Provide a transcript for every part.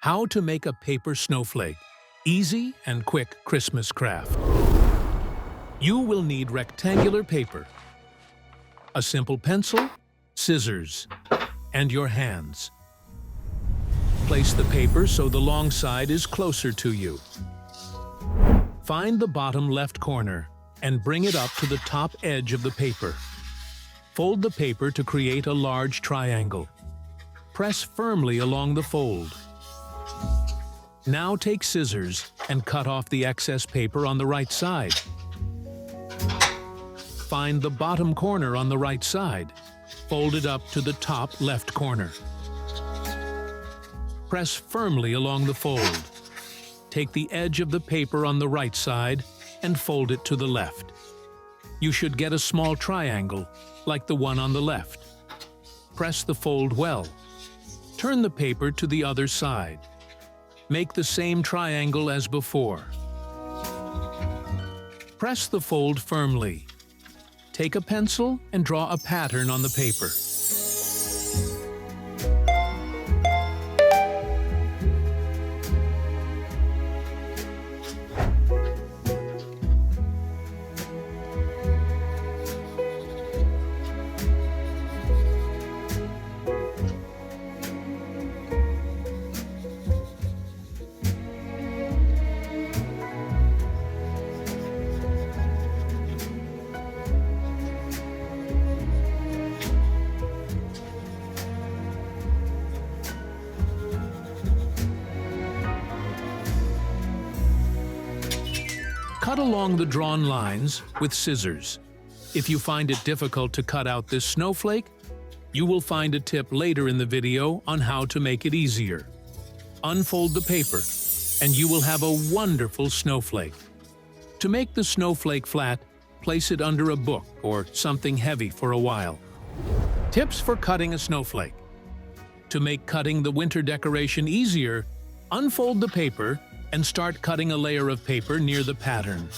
How to make a paper snowflake. Easy and quick Christmas craft. You will need rectangular paper, a simple pencil, scissors, and your hands. Place the paper so the long side is closer to you. Find the bottom left corner and bring it up to the top edge of the paper. Fold the paper to create a large triangle. Press firmly along the fold. Now take scissors and cut off the excess paper on the right side. Find the bottom corner on the right side. Fold it up to the top left corner. Press firmly along the fold. Take the edge of the paper on the right side and fold it to the left. You should get a small triangle, like the one on the left. Press the fold well. Turn the paper to the other side. Make the same triangle as before. Press the fold firmly. Take a pencil and draw a pattern on the paper. Cut along the drawn lines with scissors. If you find it difficult to cut out this snowflake, you will find a tip later in the video on how to make it easier. Unfold the paper, and you will have a wonderful snowflake. To make the snowflake flat, place it under a book or something heavy for a while. Tips for cutting a snowflake. To make cutting the winter decoration easier, unfold the paper and start cutting a layer of paper near the pattern.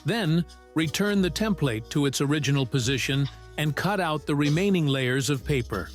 Then, return the template to its original position and cut out the remaining layers of paper.